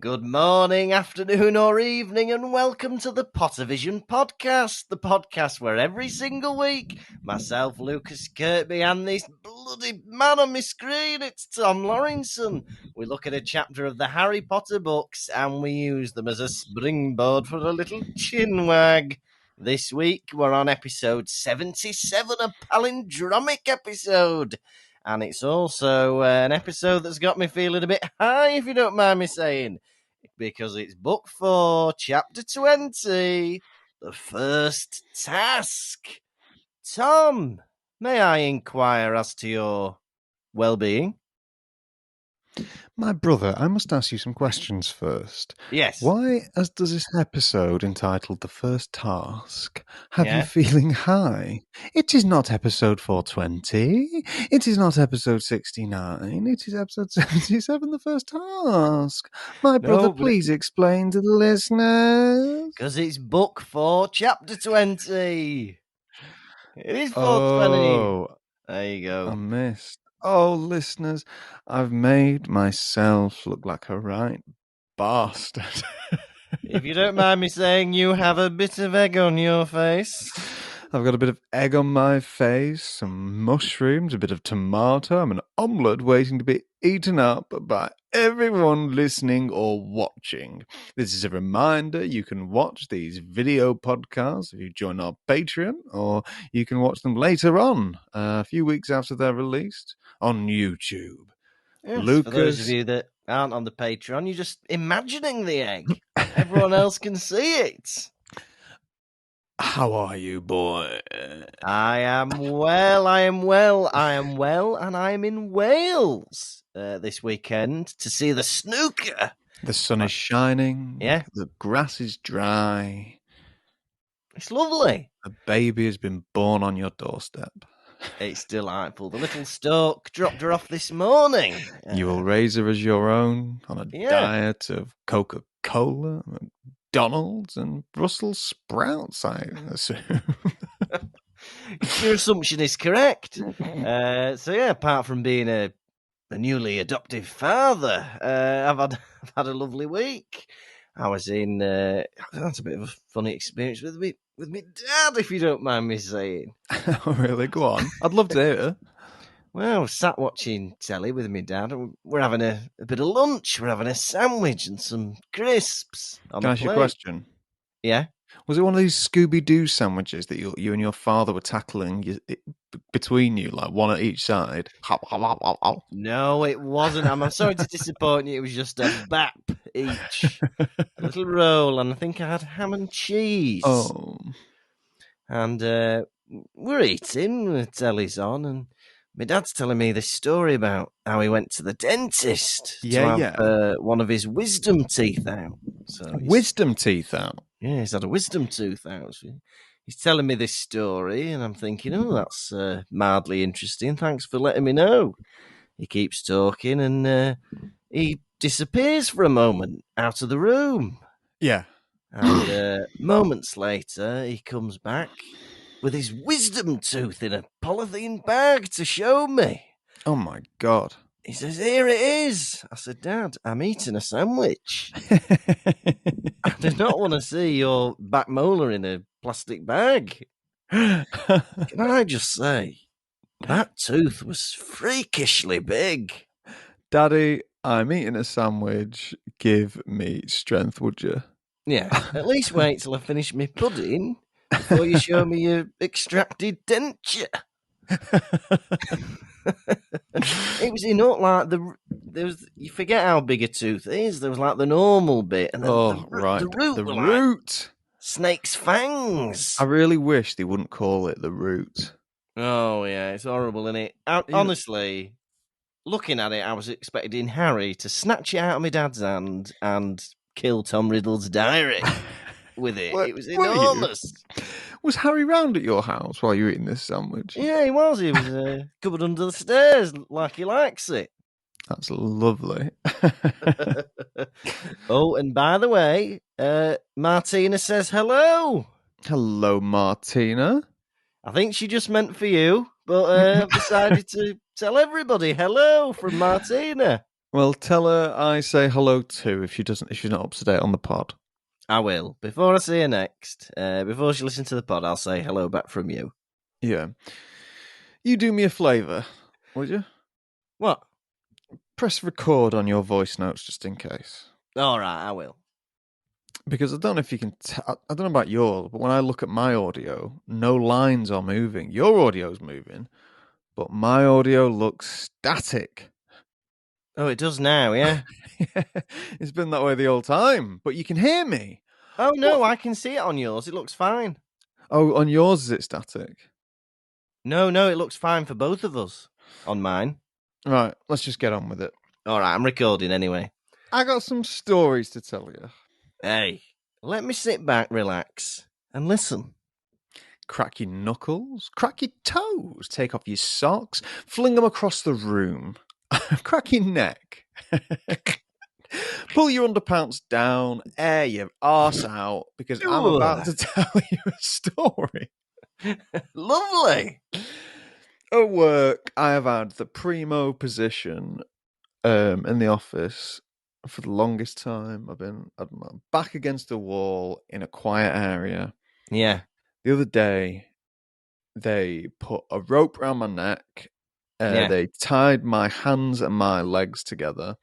Good morning, afternoon, or evening, and welcome to the Pottervision podcast, the podcast where every single week, myself, Lucas Kirkby, and this bloody man on my screen, it's Tom Lawrenson, we look at a chapter of the Harry Potter books and we use them as a springboard for a little chinwag. This week, we're on episode 77, a palindromic episode. And it's also an episode that's got me feeling a bit high, if you don't mind me saying, because it's book 4, chapter 20, The First Task. Tom, may I inquire as to your well-being? My brother, I must ask you some questions first. Yes. Why, as does this episode entitled The First Task, have you feeling high? It is not episode 420. It is not episode 69. It is episode 77, The First Task. My brother, please explain to the listeners. Because it's book 4, chapter 20. It is 420. Oh, there you go. I missed. Oh, listeners, I've made myself look like a right bastard. If you don't mind me saying, you have a bit of egg on your face. I've got a bit of egg on my face, some mushrooms, a bit of tomato. I'm an omelette waiting to be eaten up by everyone listening or watching. This is a reminder, you can watch these video podcasts if you join our Patreon, or you can watch them later on, a few weeks after they're released, on YouTube. Yes, Lucas, for those of you that aren't on the Patreon, you're just imagining the egg. Everyone else can see it. How are you, boy? I am well, and I'm in Wales this weekend to see the snooker. The sun is shining. Yeah. The grass is dry. It's lovely. A baby has been born on your doorstep. It's delightful. The little Stoke dropped her off this morning. You will raise her as your own on a diet of Coca-Cola, McDonald's, and Brussels sprouts, I assume. Your assumption is correct. Apart from being a newly adoptive father, I've had a lovely week. I was in. That's a bit of a funny experience with me dad, if you don't mind me saying. Oh, really? Go on. I'd love to hear. Well, I was sat watching telly with my dad. We're having a bit of lunch. We're having a sandwich and some crisps. Can I ask you a question? Yeah. Was it one of these Scooby-Doo sandwiches that you and your father were tackling between you, like one at each side? No, it wasn't. I'm sorry to disappoint you. It was just a bap each. A little roll, and I think I had ham and cheese. Oh. And we're eating, the telly's on, and my dad's telling me this story about how he went to the dentist to have one of his wisdom teeth out. Wisdom teeth out? Yeah, he's had a wisdom tooth out. He's telling me this story, and I'm thinking, oh, that's mildly interesting. Thanks for letting me know. He keeps talking, and he disappears for a moment out of the room. Yeah. And moments later, he comes back with his wisdom tooth in a polythene bag to show me. Oh, my God. He says, here it is. I said, Dad, I'm eating a sandwich. I do not want to see your back molar in a plastic bag. Can I just say, that tooth was freakishly big. Daddy, I'm eating a sandwich. Give me strength, would you? Yeah, at least wait till I finish my pudding before you show me your extracted denture. It was like you forget how big a tooth is. There was like the normal bit, and then the root, snake's fangs. I really wish they wouldn't call it the root. Oh yeah, it's horrible, isn't it? Honestly, looking at it, I was expecting Harry to snatch it out of my dad's hand and kill Tom Riddle's diary with it. It was enormous. Was Harry round at your house while you were eating this sandwich? Yeah, he was. He was covered under the stairs like he likes it. That's lovely. Oh, and by the way, Martina says hello. Hello, Martina. I think she just meant for you, but I've decided to tell everybody hello from Martina. Well, tell her I say hello too if she's not up to date on the pod. I will. Before I see her next, before she listens to the pod, I'll say hello back from you. Yeah. You do me a favour, would you? What? Press record on your voice notes just in case. All right, I will. Because I don't know if you can I don't know about yours, but when I look at my audio, no lines are moving. Your audio's moving, but my audio looks static. Oh, it does now, yeah? It's been that way the whole time, but you can hear me. Oh, no, What? I can see it on yours. It looks fine. Oh, on yours is it static? No, it looks fine for both of us. On mine. Right, let's just get on with it. All right, I'm recording anyway. I got some stories to tell you. Hey, let me sit back, relax, and listen. Crack your knuckles, crack your toes, take off your socks, fling them across the room, crack your neck, pull your underpants down, air your arse out, because I'm about to tell you a story. Lovely. At work, I have had the primo position in the office for the longest time. I've had my back against the wall in a quiet area. Yeah. The other day, they put a rope around my neck. They tied my hands and my legs together,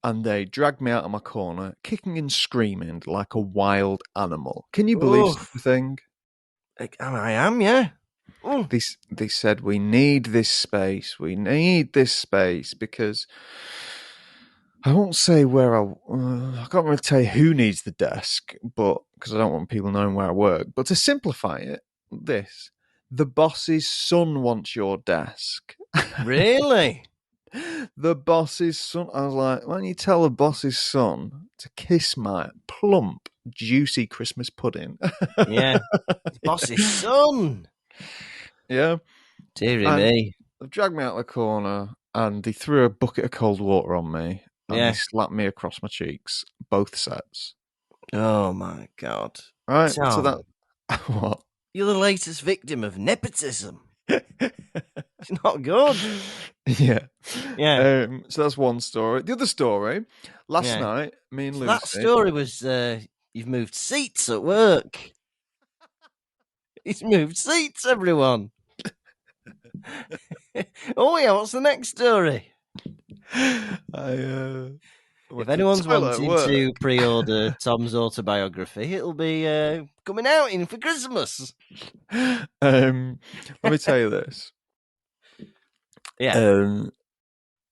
and they dragged me out of my corner, kicking and screaming like a wild animal. Can you believe such a thing? I am, yeah. They said, we need this space. We need this space because I won't say where I can't really tell you who needs the desk, but because I don't want people knowing where I work. But to simplify it, the boss's son wants your desk. Really? The boss's son. I was like, why don't you tell the boss's son to kiss my plump, juicy Christmas pudding? Yeah. Boss's son. Yeah. Deary me. They've dragged me out of the corner and they threw a bucket of cold water on me and they slapped me across my cheeks, both sets. Oh my God. Right. Tom, So that what? You're the latest victim of nepotism. It's not good. Yeah. Yeah. So that's one story. The other story, last night, me and Lucy. That story was you've moved seats at work. He's moved seats, everyone. Oh yeah, what's the next story? If anyone's wanting to pre-order Tom's autobiography, it'll be coming out for Christmas. Let me tell you this. Yeah.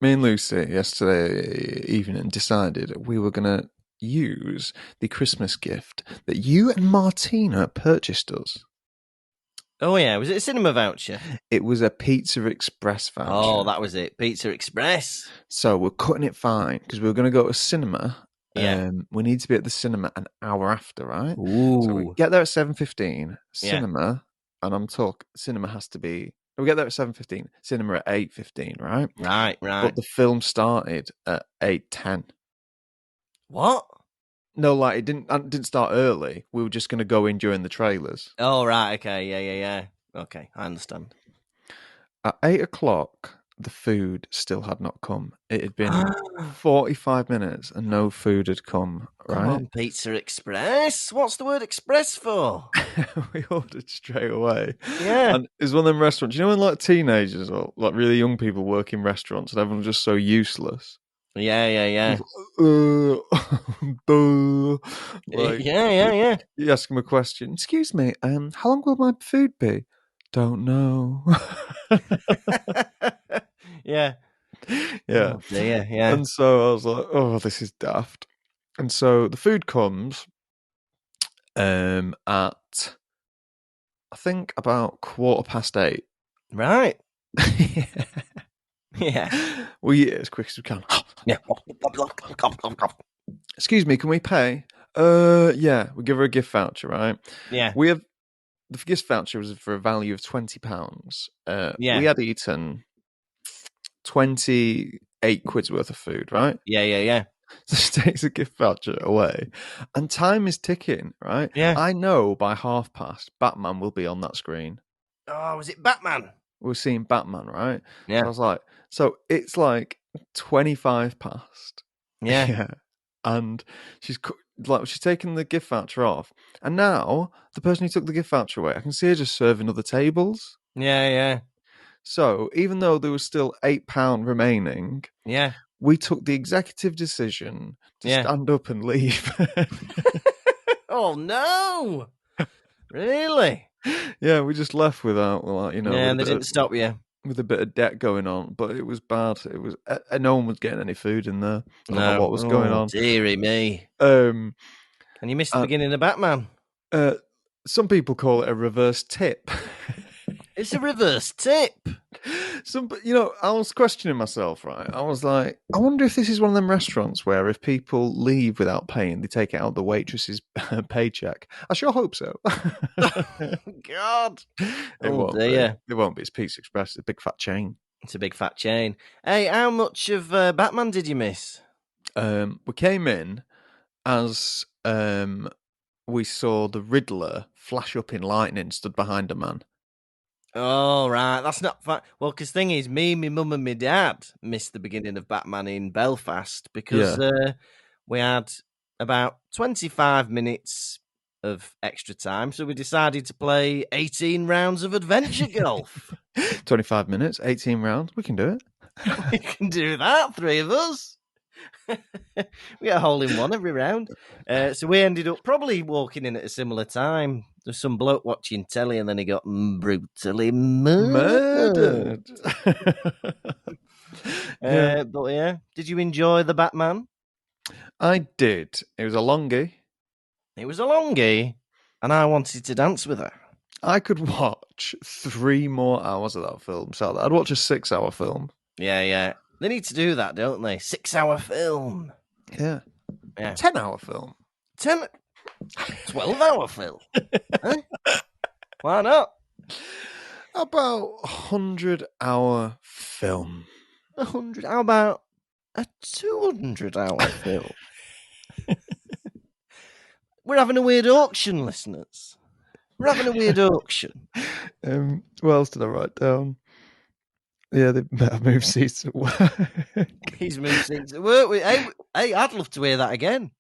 Me and Lucy yesterday evening decided we were going to use the Christmas gift that you and Martina purchased us. Oh yeah, was it a cinema voucher? It was a Pizza Express voucher. Oh, that was it, Pizza Express. So we're cutting it fine because we were going to go to cinema. Yeah. We need to be at the cinema an hour after, right? Ooh. So we get there at 7:15. Cinema, and I'm talking cinema has to be. We get there at 7:15. Cinema at 8:15, right? Right. But the film started at 8:10. What? No, like it didn't start early. We were just going to go in during the trailers. Oh, right. Okay. Yeah. Okay, I understand. At 8:00, the food still had not come. It had been 45 minutes and no food had come. Right? Come on, Pizza Express. What's the word express for? We ordered straight away. Yeah. And it's one of them restaurants. You know when like teenagers or like really young people work in restaurants and everyone's just so useless? Yeah. Like, yeah. You ask them a question. Excuse me, how long will my food be? Don't know. Yeah. Yeah. Oh, dear, yeah. And so I was like, oh, this is daft. And so the food comes at, I think, about 8:15. Yeah. Right. Yeah. We eat it as quick as we can. Yeah. Excuse me, can we pay? Yeah, we give her a gift voucher, right? Yeah. We have the gift voucher was for a value of £20. Yeah. We had eaten 28 quid's worth of food, right? Yeah. So she takes a gift voucher away, and time is ticking, right? Yeah. I know by 5:30 Batman will be on that screen. Oh, was it Batman? We're seeing Batman, right? Yeah. So I was like, so it's like 25 past. Yeah. Yeah. And she's taken the gift voucher off. And now, the person who took the gift voucher away, I can see her just serving other tables. Yeah. So, even though there was still £8 remaining, Yeah. we took the executive decision to Yeah. stand up and leave. Oh, no. Really? Yeah, we just left without, like, Yeah, with and they didn't stop you. with a bit of debt going on, but it was bad. It was no one was getting any food in there. I don't know what was going on. Dearie me. Um, And you missed the beginning of Batman. some people call it a reverse tip. It's a reverse tip. I was questioning myself, right? I was like, I wonder if this is one of them restaurants where if people leave without paying, they take it out of the waitress's paycheck. I sure hope so. God. It won't dear. be. It won't be. It's Pizza Express. It's a big fat chain. It's a big fat chain. Hey, how much of Batman did you miss? We came in as we saw the Riddler flash up in lightning stood behind a man. Oh, right. That's not fun. Well, because thing is, me, my mum and my dad missed the beginning of Batman in Belfast because we had about 25 minutes of extra time. So we decided to play 18 rounds of adventure golf. 25 minutes, 18 rounds. We can do it. We can do that, three of us. We get a hole in one every round. So we ended up probably walking in at a similar time. There's some bloke watching telly and then he got brutally murdered. But yeah, did you enjoy the Batman? I did. It was a longie. It was a longie and I wanted to dance with her. I could watch 3 more hours of that film. So I'd watch a 6-hour film. Yeah. They need to do that, don't they? 6-hour film. Yeah. 10-hour film. 12-hour film. Huh? Why not? About 100-hour film. 100. How about a 200-hour film? We're having a weird auction, listeners. We're having a weird auction. What else did I write down? Yeah, they better move seats at work. He's moved seats at work. Hey, I'd love to hear that again.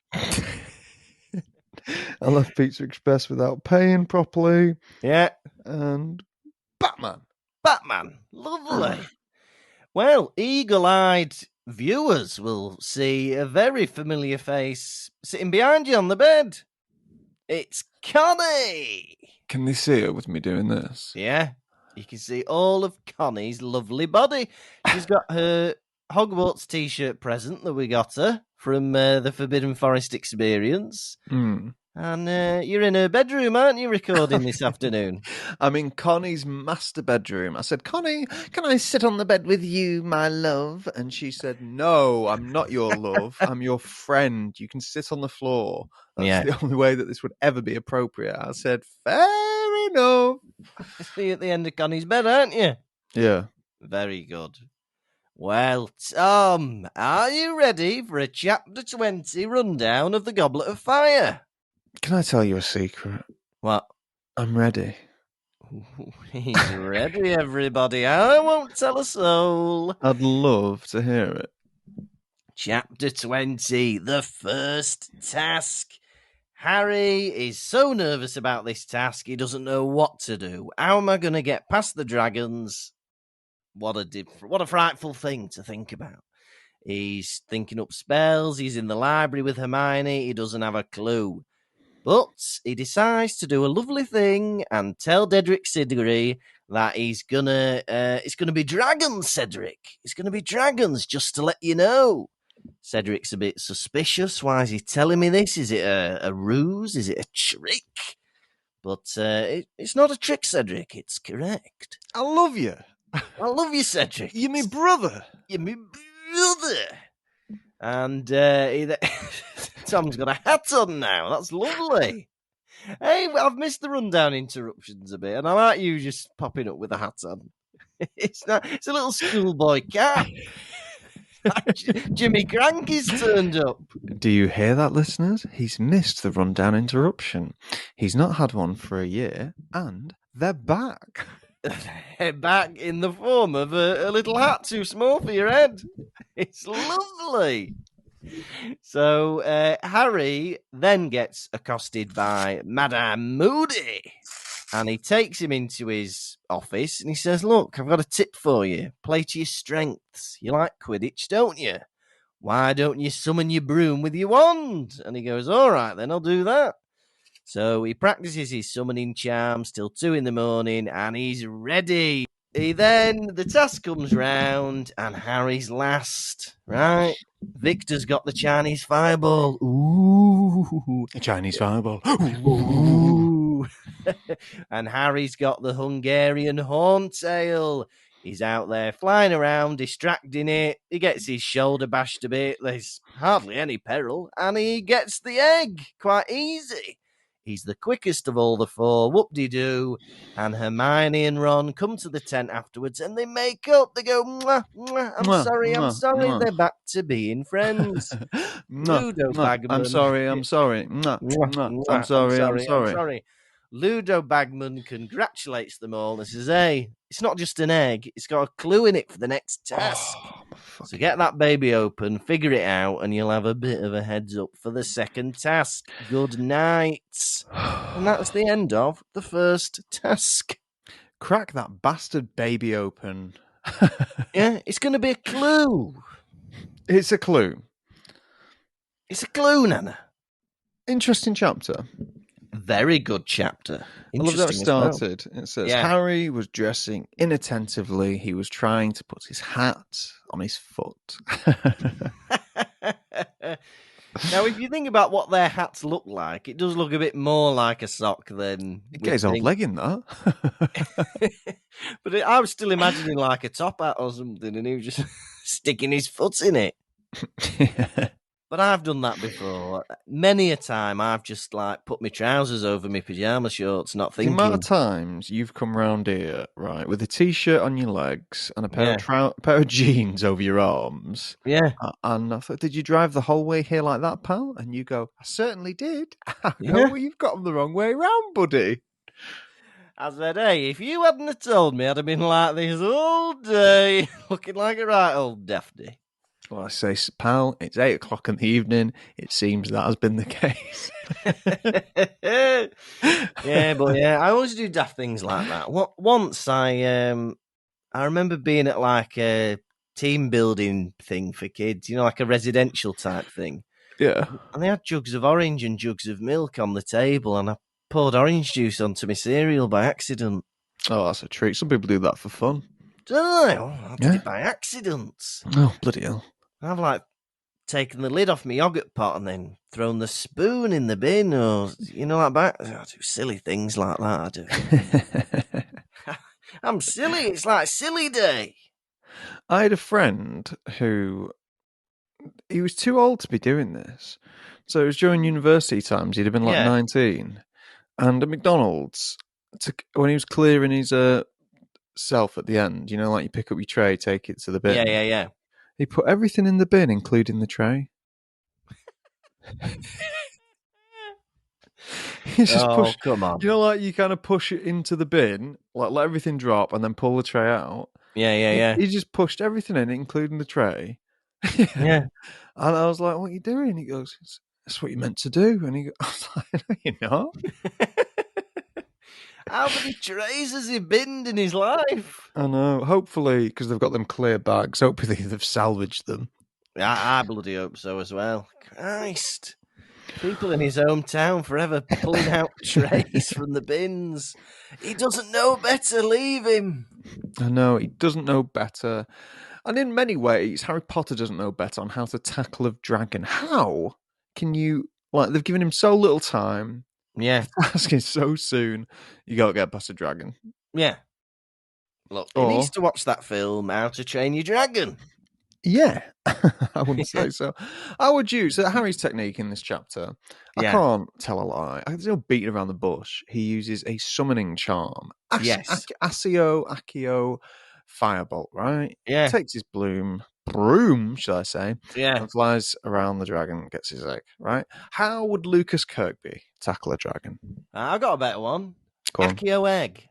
I left Pizza Express without paying properly. Yeah. And Batman. Lovely. Well, eagle-eyed viewers will see a very familiar face sitting behind you on the bed. It's Connie. Can they see her with me doing this? Yeah. You can see all of Connie's lovely body. She's got her Hogwarts t-shirt present that we got her from the Forbidden Forest experience. Mm. And you're in her bedroom, aren't you, recording this afternoon? I'm in Connie's master bedroom. I said, Connie, can I sit on the bed with you, my love? And she said, no, I'm not your love. I'm your friend. You can sit on the floor. That's the only way that this would ever be appropriate. I said, fair enough. See you at the end of Connie's bed, aren't you? Yeah. Very good. Well, Tom, are you ready for a Chapter 20 rundown of the Goblet of Fire? Can I tell you a secret? What? I'm ready. He's ready, everybody. I won't tell a soul. I'd love to hear it. Chapter 20, the first task. Harry is so nervous about this task, he doesn't know what to do. How am I going to get past the dragons? What a frightful thing to think about. He's thinking up spells, he's in the library with Hermione, he doesn't have a clue. But he decides to do a lovely thing and tell Cedric Diggory that it's gonna be dragons, Cedric. It's gonna be dragons, just to let you know. Cedric's a bit suspicious. Why is he telling me this? Is it a ruse? Is it a trick? But it's not a trick, Cedric. It's correct. I love you. I love you, Cedric. You're my brother. You're my brother. And Tom's got a hat on now. That's lovely. Hey, I've missed the rundown interruptions a bit, and I like you just popping up with a hat on. It's a little schoolboy cap. Jimmy Cranky's turned up. Do you hear that, listeners? He's missed the rundown interruption. He's not had one for a year, and they're back. back in the form of a little hat too small for your head. It's lovely. So Harry then gets accosted by Mad-Eye Moody, and he takes him into his office and he says, "Look, I've got a tip for you. Play to your strengths. You like Quidditch, don't you? Why don't you summon your broom with your wand?" And he goes, "All right, then I'll do that." So he practices his summoning charms till 2 a.m, and he's ready. The task comes round, and Harry's last, right? Victor's got the Chinese fireball. Ooh. A Chinese fireball. Ooh. And Harry's got the Hungarian Horntail. He's out there flying around, distracting it. He gets his shoulder bashed a bit. There's hardly any peril. And he gets the egg quite easy. He's the quickest of all the four. Whoop-de-doo. And Hermione and Ron come to the tent afterwards and they make up. They go, "Mwah, mwah, I'm Mwah, sorry. mwah. They're back to being friends." Ludo Bagman. I'm sorry. Mwah, mwah. I'm sorry. Ludo Bagman congratulates them all and says, "Hey, it's not just an egg, it's got a clue in it for the next task. So get that baby open, figure it out, and you'll have a bit of a heads up for the second task. Good night." And that's the end of the first task. Crack that bastard baby open. Yeah, it's going to be a clue. It's a clue. It's a clue, Nana. Interesting chapter. Very good chapter. I love that it started. It says, Yeah. Harry was dressing inattentively. He was trying to put his hat on his foot. Now, if you think about what their hats look like, it does look a bit more like a sock than... Get his old leg in that. But I was still imagining like a top hat or something, and he was just sticking his foot in it. But I've done that before. Many a time I've just like put my trousers over my pyjama shorts, not thinking. The amount of times you've come round here, right, with a t-shirt on your legs and a pair of jeans over your arms. Yeah. And I thought, did you drive the whole way here like that, pal? And you go, I certainly did. No, you've got them the wrong way round, buddy. I said, hey, if you hadn't have told me, I'd have been like this all day, looking like a right old Daphne. Well, I say, pal, it's 8 o'clock in the evening. It seems that has been the case. I always do daft things like that. Once I remember being at like a team building thing for kids, like a residential type thing. Yeah. And they had jugs of orange and jugs of milk on the table, and I poured orange juice onto my cereal by accident. Oh, that's a treat. Some people do that for fun. Don't I did it by accident. Oh, bloody hell. I've like taken the lid off my yogurt pot and then thrown the spoon in the bin, or like that. I do silly things like that. I do. I'm silly. It's like silly day. I had a friend who he was too old to be doing this, so it was during university times. He'd have been like 19, and at McDonald's, when he was clearing his self at the end, like you pick up your tray, take it to the bin. Yeah. He put everything in the bin, including the tray. He's just push. Come on. Like you kind of push it into the bin, like let everything drop, and then pull the tray out. Yeah. He just pushed everything in, including the tray. Yeah. And I was like, "What are you doing?" He goes, "That's what you're meant to do." And I was like, "No, you're not." How many trays has he binned in his life? I know. Hopefully, because they've got them clear bags, hopefully they've salvaged them. I bloody hope so as well. Christ. People in his hometown forever pulling out trays from the bins. He doesn't know better. Leave him. I know. He doesn't know better. And in many ways, Harry Potter doesn't know better on how to tackle a dragon. How can you... they've given him so little time... Yeah. Asking so soon, you got to get past a dragon. Yeah. Look, he needs to watch that film, How to Train Your Dragon. Yeah. I wouldn't say so. I would use Harry's technique in this chapter. I can't tell a lie. There's no beating around the bush. He uses a summoning charm. Accio, Firebolt, right? Yeah. Takes his broom, should I say? Yeah. And flies around the dragon, gets his egg, right? How would Lucas Kirkby tackle a dragon? I've got a better one. Accio egg.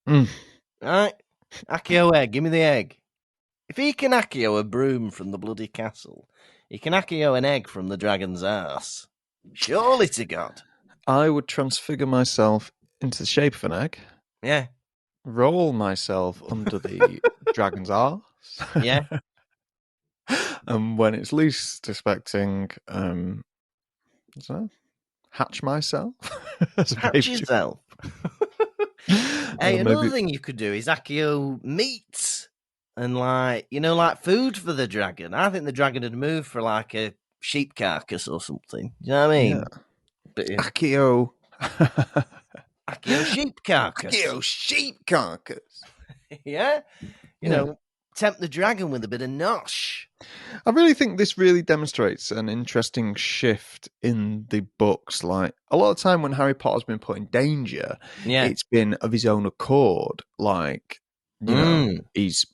Mm. Right? Accio egg, give me the egg. If he can Accio a broom from the bloody castle, he can Accio an egg from the dragon's arse. Surely to God. I would transfigure myself into the shape of an egg, Yeah, roll myself under the dragon's arse, yeah. and when it's least expecting, so, hatch myself as a Hatch baby. yourself. Hey, another Maybe, thing you could do is Accio meat and like food for the dragon. I think the dragon would move for like a sheep carcass or something. Do you know what I yeah. mean? But Accio. Accio sheep carcass. Accio sheep carcass. Yeah, Yeah. tempt the dragon with a bit of nosh. I really think this really demonstrates an interesting shift in the books. Like a lot of time when Harry Potter's been put in danger, Yeah. it's been of his own accord. Like, he's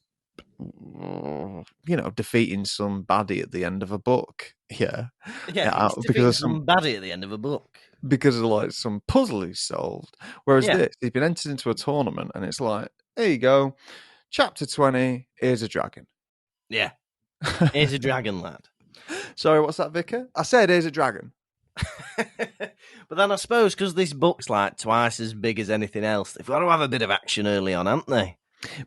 defeating some baddie at the end of a book. Yeah. Yeah, he's Because defeating of some somebody at the end of a book. because of like some puzzle he's solved. Whereas Yeah. this, he's been entered into a tournament and it's like, there you go. Chapter 20, here's a dragon. Yeah. Here's a dragon, lad. Sorry, what's that, Vicar? I said here's a dragon. But then I suppose because this book's like twice as big as anything else, they've got to have a bit of action early on, haven't they?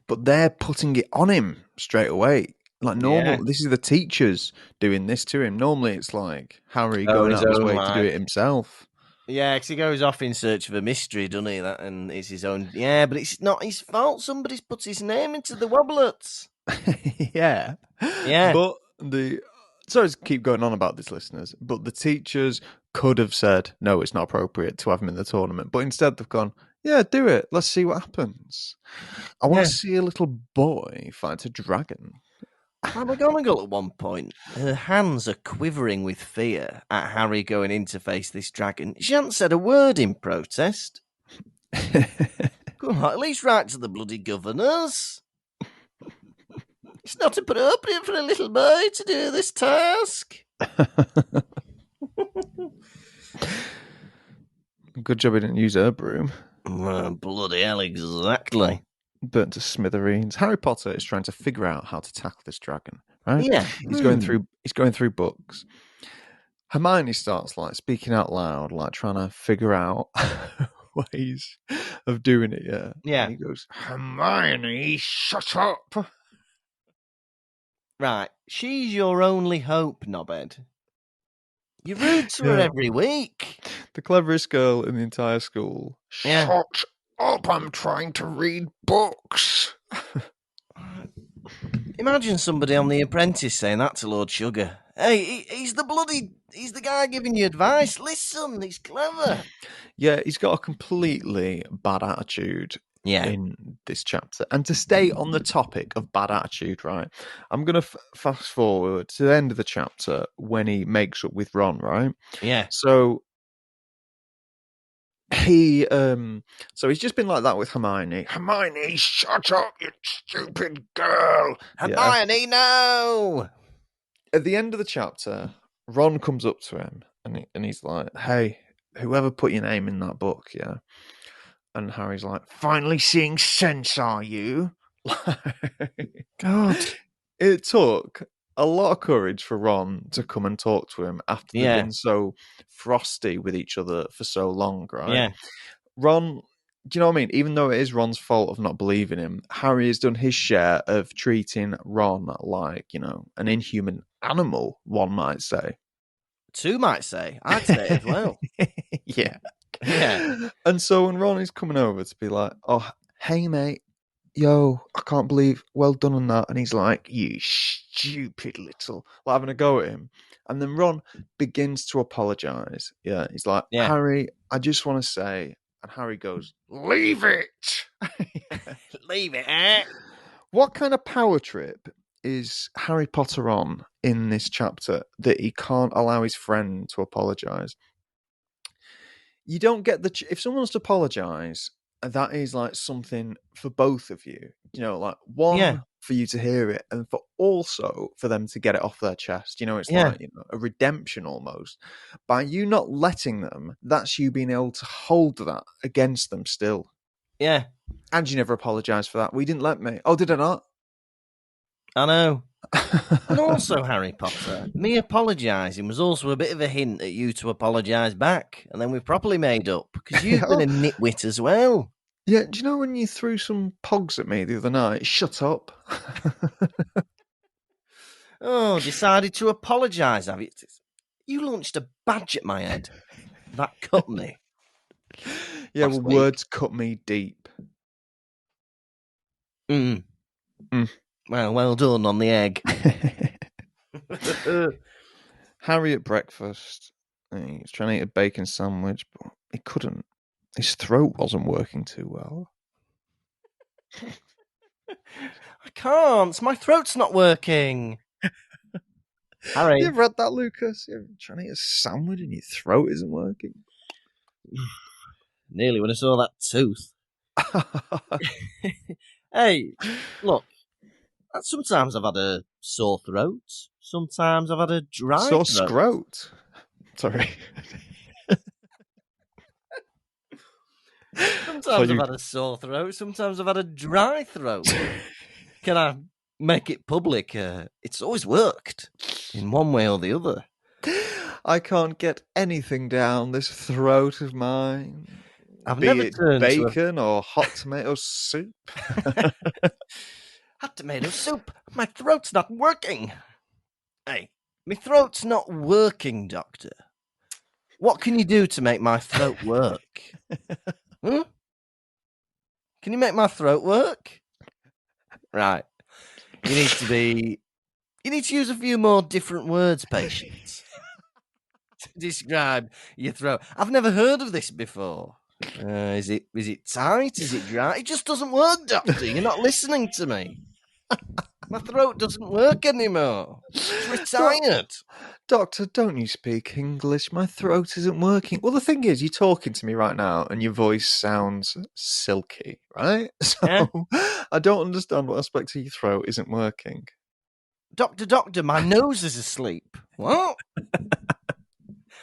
But they're putting it on him straight away. Like normal, This is the teachers doing this to him. Normally, it's like Harry going out of his way to do it himself. Yeah, because he goes off in search of a mystery, doesn't he? And it's his own. Yeah, but it's not his fault. Somebody's put his name into the woblets. Yeah. But sorry to keep going on about this, listeners, but the teachers could have said, no, it's not appropriate to have him in the tournament. But instead they've gone, yeah, do it. Let's see what happens. I want to see a little boy fight a dragon. McGonagall at one point, her hands are quivering with fear at Harry going in to face this dragon. She hasn't said a word in protest. Come on, at least write to the bloody governors. It's not appropriate for a little boy to do this task. Good job he didn't use her broom. Bloody hell, exactly. Burnt to smithereens. Harry Potter is trying to figure out how to tackle this dragon, right? Yeah. He's going through books. Hermione starts like speaking out loud, like trying to figure out ways of doing it, yeah. Yeah. And he goes, Hermione, shut up. Right. She's your only hope, knobhead. You rude to her every week. The cleverest girl in the entire school. Yeah. Shut up, I'm trying to read books. Imagine somebody on The Apprentice saying that to Lord Sugar. Hey, he's the guy giving you advice. Listen, he's clever. Yeah, he's got a completely bad attitude in this chapter. And to stay on the topic of bad attitude, right, I'm going to fast forward to the end of the chapter when he makes up with Ron, right? Yeah. So he's just been like that with Hermione. Hermione, shut up, you stupid girl. Hermione, no. At the end of the chapter, Ron comes up to him and he's like, hey, whoever put your name in that book, yeah? And Harry's like, finally seeing sense, are you? God. It took a lot of courage for Ron to come and talk to him after they've been so frosty with each other for so long, right? Yeah. Ron, do you know what I mean? Even though it is Ron's fault of not believing him, Harry has done his share of treating Ron like, an inhuman animal, one might say. Two might say. I'd say it as well. Yeah. Yeah. And so when Ron is coming over to be like, oh, hey, mate, yo, I can't believe, well done on that. And he's like, you stupid little, like having a go at him. And then Ron begins to apologise. Yeah, he's like, Harry, I just want to say, and Harry goes, leave it. Leave it, eh? What kind of power trip is Harry Potter on in this chapter that he can't allow his friend to apologise? You don't get if someone wants to apologise, that is like something for both of you. Like one for you to hear it, and also for them to get it off their chest. It's like a redemption almost. By you not letting them, that's you being able to hold that against them still. Yeah, And you never apologised for that. We didn't let me. Oh, did I not? I know. And also, Harry Potter, me apologising was also a bit of a hint at you to apologise back, and then we properly made up, because you've been a nitwit as well. Yeah, do you know when you threw some pogs at me the other night? Shut up. Oh, decided to apologise, have you? You launched a badge at my head. That cut me Yeah, well, last week. words cut me deep. Mm. Mm. Well done on the egg. Harry at breakfast, he was trying to eat a bacon sandwich, but he couldn't. His throat wasn't working too well. I can't. My throat's not working. Harry. You ever had that, Lucas? You're trying to eat a sandwich and your throat isn't working? Nearly when I saw that tooth. Hey, look. Sometimes I've had a sore throat. Sometimes I've had a dry Sore throat. scrote. Sorry. Sometimes I've had a sore throat. Sometimes I've had a dry throat. Can I make it public? It's always worked in one way or the other. I can't get anything down this throat of mine. I've Be never it turned bacon or hot tomato soup. Hot tomato soup. My throat's not working. Hey, my throat's not working, doctor. What can you do to make my throat work? Hmm? Can you make my throat work? Right. You need to use a few more different words, patient, to describe your throat. I've never heard of this before. Is it tight? Is it dry? It just doesn't work, doctor. You're not listening to me. My throat doesn't work anymore. It's retired. Doctor, don't you speak English? My throat isn't working. Well, the thing is, you're talking to me right now and your voice sounds silky, right? So Yeah? I don't understand what aspect of your throat isn't working. Doctor, my nose is asleep. What?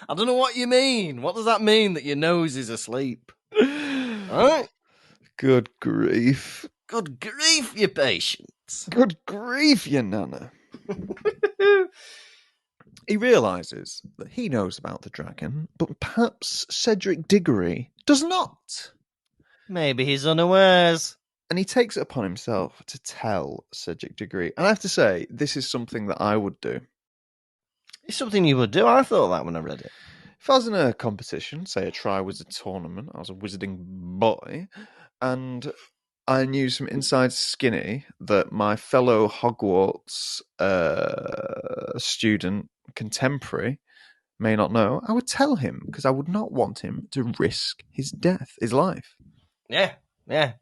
I don't know what you mean. What does that mean that your nose is asleep? Right? Good grief. Good grief, you patient. Good grief, you nana. He realises that he knows about the dragon, but perhaps Cedric Diggory does not. Maybe he's unawares. And he takes it upon himself to tell Cedric Diggory. And I have to say, this is something that I would do. It's something you would do. I thought that when I read it. If I was in a competition, say a Tri-Wizard tournament, I was a wizarding boy, and I knew some inside skinny that my fellow Hogwarts student contemporary may not know, I would tell him, because I would not want him to risk his death, his life. Yeah.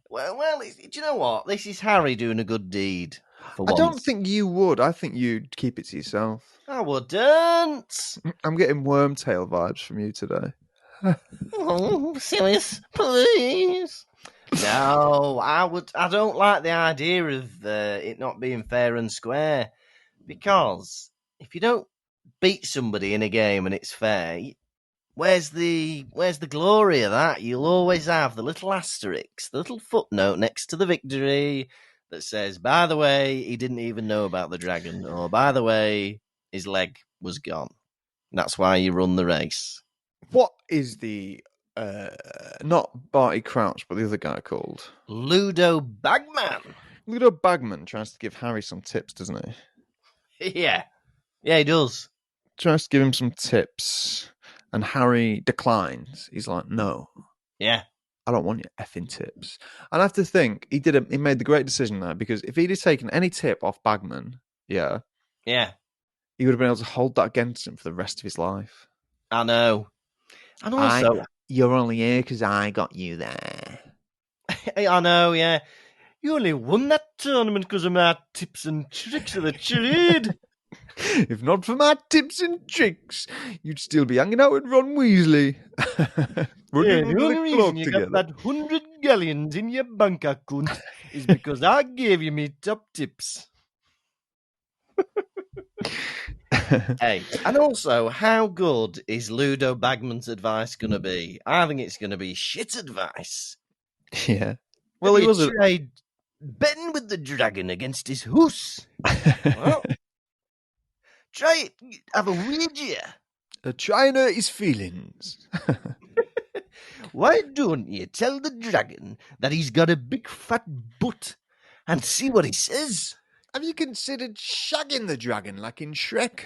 Well, do you know what? This is Harry doing a good deed. For I once. don't think you would. I think you'd keep it to yourself. I wouldn't. I'm getting Wormtail vibes from you today. Oh, serious, please. No, I don't like the idea of it not being fair and square, because if you don't beat somebody in a game and it's fair, where's the glory of that? You'll always have the little asterisk, the little footnote next to the victory that says, by the way, he didn't even know about the dragon, or by the way, his leg was gone. That's why you run the race. What is the not Barty Crouch, but the other guy called? Ludo Bagman. Ludo Bagman tries to give Harry some tips, doesn't he? Yeah, he does. Tries to give him some tips, and Harry declines. He's like, no. Yeah. I don't want your effing tips. And I have to think, he made the great decision there, because if he'd have taken any tip off Bagman, he would have been able to hold that against him for the rest of his life. I know. And also, you're only here because I got you there. I know, yeah. You only won that tournament because of my tips and tricks of the charade. If not for my tips and tricks, you'd still be hanging out with Ron Weasley. The only reason you got that 100 galleons in your bank account is because I gave you me top tips. Hey, and also, how good is Ludo Bagman's advice going to be? I think it's going to be shit advice. Yeah. Well, Well, he you was a. tried betting with the dragon against his hoose. Well, try it. Have a wager. China his feelings. Why don't you tell the dragon that he's got a big fat butt and see what he says? Have you considered shagging the dragon like in Shrek?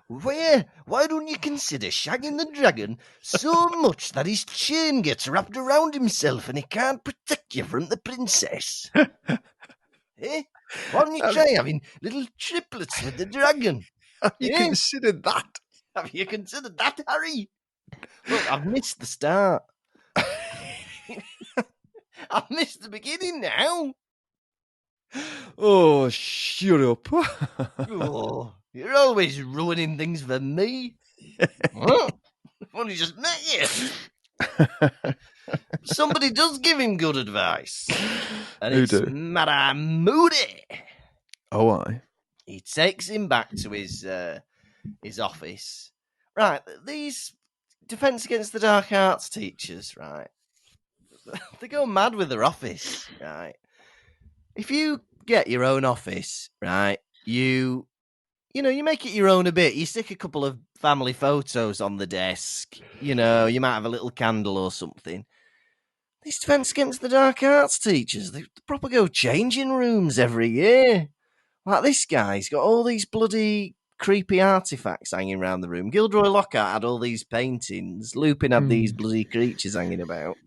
Why don't you consider shagging the dragon so much that his chain gets wrapped around himself and he can't protect you from the princess? Eh? Why don't you Have, try having little triplets with the dragon? have you Eh? considered that? Have you considered that, Harry? Look, I've missed the start. I've missed the beginning now. Oh, shut up. Oh, you're always ruining things for me. Huh? I've only just met you. Somebody does give him good advice. And Who it's do? Mad-Eye Moody. Oh, I. He takes him back to his office. Right, these Defence Against the Dark Arts teachers, right? They go mad with their office, right? If you get your own office, right, you make it your own a bit. You stick a couple of family photos on the desk. You might have a little candle or something. These Defence Against the Dark Arts teachers, they proper go changing rooms every year. Like this guy's got all these bloody creepy artifacts hanging around the room. Gilderoy Lockhart had all these paintings. Lupin had these bloody creatures hanging about.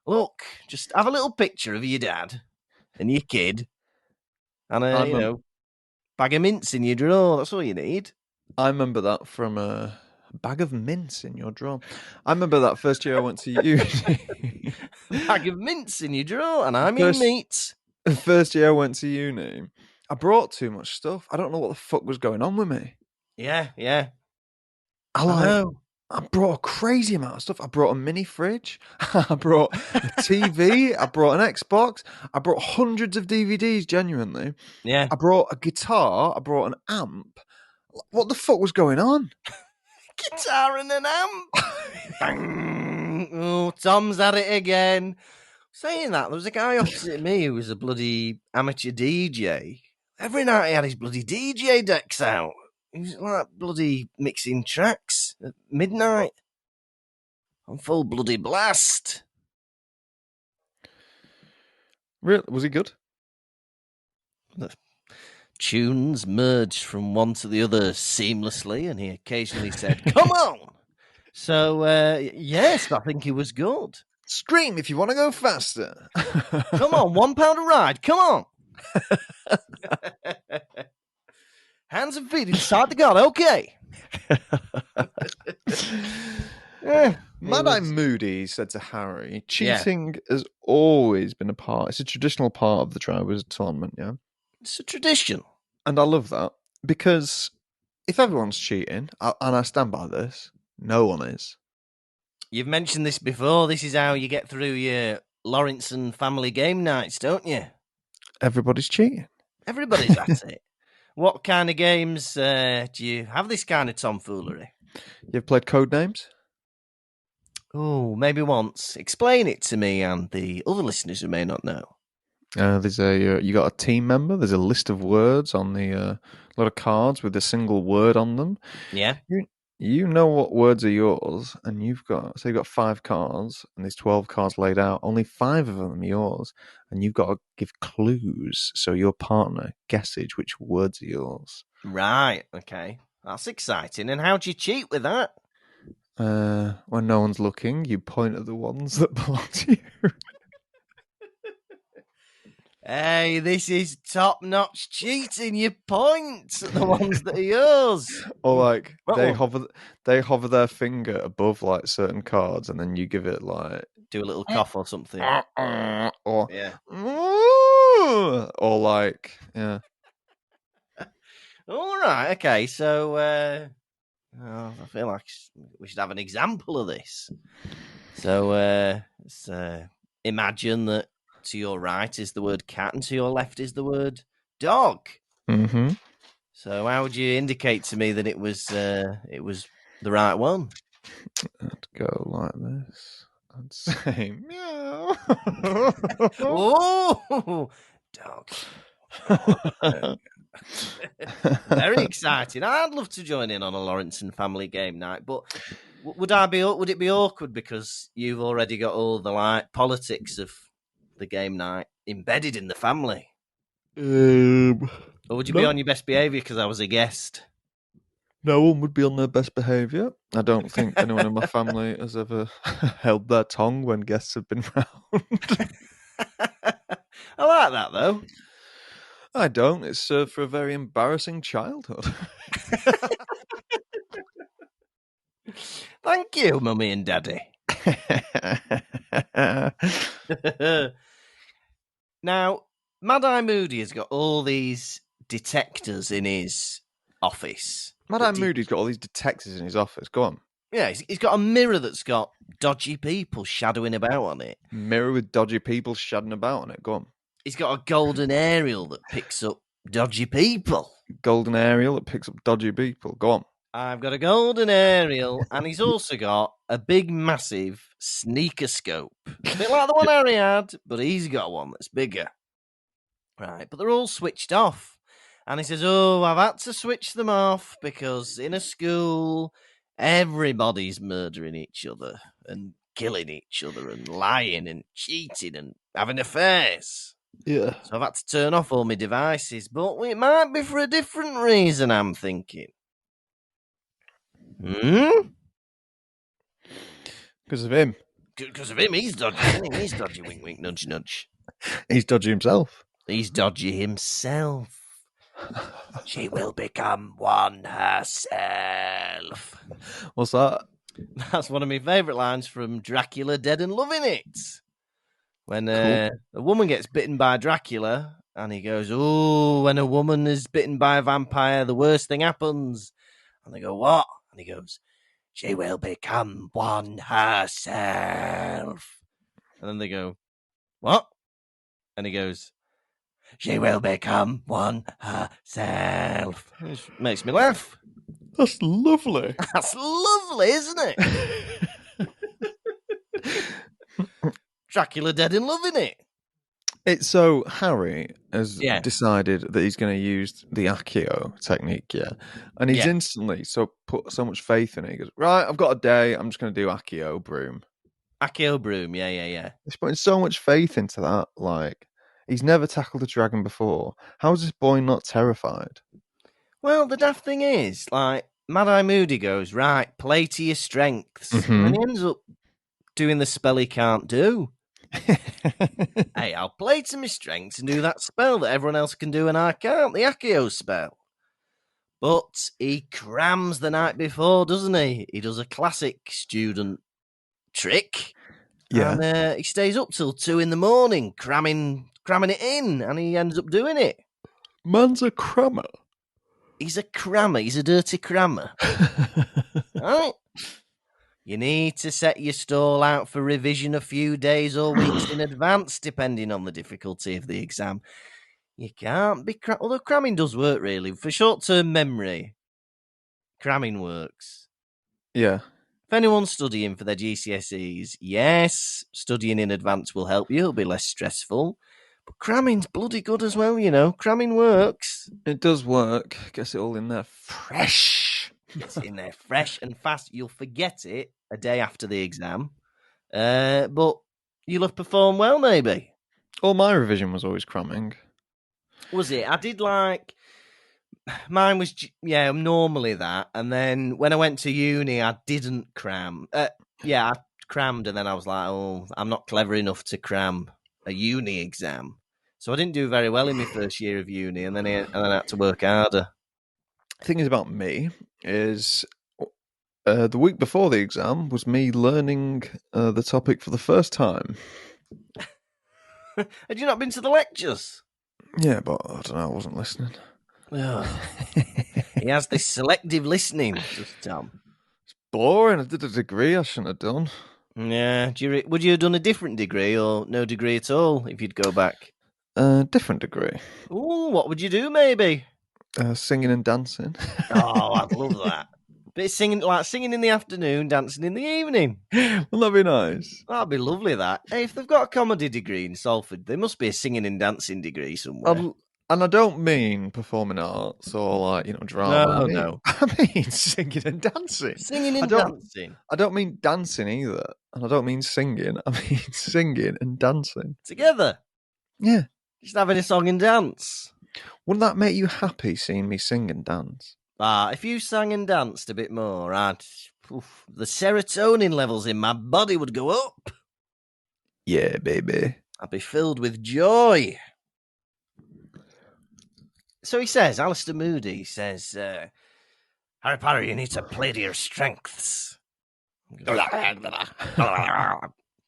Look, just have a little picture of your dad and your kid and a bag of mints in your drawer. That's all you need. I remember that from a bag of mints in your drawer. I remember that first year I went to uni. Bag of mints in your drawer, and I mean meat. The first year I went to uni, I brought too much stuff. I don't know what the fuck was going on with me. Yeah. I know. I brought a crazy amount of stuff. I brought a mini fridge. I brought a TV. I brought an Xbox. I brought hundreds of DVDs, genuinely. Yeah. I brought a guitar. I brought an amp. What the fuck was going on? Guitar and an amp. Bang. Oh, Tom's at it again. Saying that, there was a guy opposite me who was a bloody amateur DJ. Every night he had his bloody DJ decks out. He was like bloody mixing tracks at midnight. On full bloody blast. Really? Was he good? The tunes merged from one to the other seamlessly, and he occasionally said, "Come on!" So, yes, I think he was good. Scream if you want to go faster. Come on, £1 a ride. Come on. Hands and feet inside the gun. Okay. Mad-Eye Moody said to Harry, cheating has always been it's a traditional part of the Triwizard Tournament, yeah? It's a tradition. And I love that, because if everyone's cheating, and I stand by this, no one is. You've mentioned this before. This is how you get through your Lawrence and family game nights, don't you? Everybody's cheating. Everybody's at it. What kind of games do you have this kind of tomfoolery? You've played Codenames? Oh, maybe once. Explain it to me and the other listeners who may not know. There's you got a team member. There's a list of words on the lot of cards with a single word on them. Yeah. You know what words are yours, and you've got 5 cards, and there's 12 cards laid out. Only 5 of them are yours, and you've got to give clues so your partner guesses which words are yours. Right. Okay. That's exciting. And how do you cheat with that? When no one's looking, you point at the ones that belong to you. Hey, this is top-notch cheating. You point at the ones that are yours. Or like they hover their finger above like certain cards, and then you give it like do a little cough or something. Or yeah. Or like yeah. All right. Okay. So I feel like we should have an example of this. So let's imagine that. To your right is the word cat, and to your left is the word dog. Mm-hmm. So, how would you indicate to me that it was the right one? I'd go like this. I'd say meow. Oh, dog. Very exciting. I'd love to join in on a Lawrence and family game night, but would it be awkward because you've already got all the politics of the game night embedded in the family? Or would you be No. on your best behaviour because I was a guest? No one would be on their best behaviour. I don't think anyone in my family has ever held their tongue when guests have been round. I like that though. I don't. It's served for a very embarrassing childhood. Thank you, Mummy and Daddy. Now, Mad-Eye Moody has got all these detectors in his office. Mad-Eye Moody's got all these detectives in his office. Go on. Yeah, he's got a mirror that's got dodgy people shadowing about on it. Mirror with dodgy people shadowing about on it. Go on. He's got a golden aerial that picks up dodgy people. Golden aerial that picks up dodgy people. Go on. I've got a golden aerial, and he's also got a big, massive sneaker scope. A bit like the one Harry had, but he's got one that's bigger. Right, but they're all switched off. And he says, oh, I've had to switch them off because in a school, everybody's murdering each other and killing each other and lying and cheating and having affairs. Yeah. So I've had to turn off all my devices, but it might be for a different reason, I'm thinking. Because of him. Because of him, he's dodgy, isn't he? He's dodgy, wink, wink, nudge, nudge. He's dodgy himself. He's dodgy himself. She will become one herself. What's that? That's one of my favourite lines from Dracula Dead and Loving It. When a woman gets bitten by Dracula, and he goes, oh, when a woman is bitten by a vampire, the worst thing happens. And they go, what? And he goes, she will become one herself. And then they go, what? And he goes, she will become one herself. Which makes me laugh. That's lovely. That's lovely, isn't it? Dracula Dead and Loving It. It's so Harry has decided that he's going to use the Accio technique, and he's instantly put so much faith in it. He goes, right, I've got a day. I'm just going to do Accio broom. Accio broom, yeah. He's putting so much faith into that. Like, he's never tackled a dragon before. How is this boy not terrified? Well, the daft thing is, like, Mad-Eye Moody goes, right, play to your strengths. Mm-hmm. And he ends up doing the spell he can't do. Hey, I'll play to my strengths and do that spell that everyone else can do and I can't, the Accio spell. But he crams the night before, doesn't he? He does a classic student trick. Yeah. And he stays up till 2 a.m, cramming it in, and he ends up doing it. Man's a crammer. He's a crammer. He's a dirty crammer. Right? You need to set your stall out for revision a few days or weeks in advance, depending on the difficulty of the exam. You can't be although cramming does work, really. For short-term memory, cramming works. Yeah. If anyone's studying for their GCSEs, yes, studying in advance will help you. It'll be less stressful. But cramming's bloody good as well, you know. Cramming works. It does work. Gets it all in there fresh. Gets it in there fresh and fast. You'll forget it a day after the exam. But you'll have performed well, maybe. All my revision was always cramming. Was it? I did mine was, normally that. And then when I went to uni, I didn't cram. I crammed, and then I was like, oh, I'm not clever enough to cram a uni exam. So I didn't do very well in my first year of uni, and then I had to work harder. The thing is about me is the week before the exam was me learning the topic for the first time. Had you not been to the lectures? Yeah, but I don't know, I wasn't listening. Oh. He has this selective listening, just Tom. It's boring. I did a degree I shouldn't have done. Yeah. Would you have done a different degree or no degree at all if you'd go back? Different degree. Ooh, what would you do, maybe? Singing and dancing. Oh, I'd love that. Bit of singing, like singing in the afternoon, dancing in the evening. Wouldn't that be nice? That'd be lovely, that. Hey, if they've got a comedy degree in Salford, there must be a singing and dancing degree somewhere. And I don't mean performing arts or drama. No. I mean singing and dancing. Singing I and don't dancing. I don't mean dancing either. And I don't mean singing. I mean singing and dancing. Together. Yeah. Just having a song and dance. Wouldn't that make you happy seeing me sing and dance? If you sang and danced a bit more, the serotonin levels in my body would go up. Yeah, baby. I'd be filled with joy. So he says, Alistair Moody says, Harry Potter, you need to play to your strengths. Play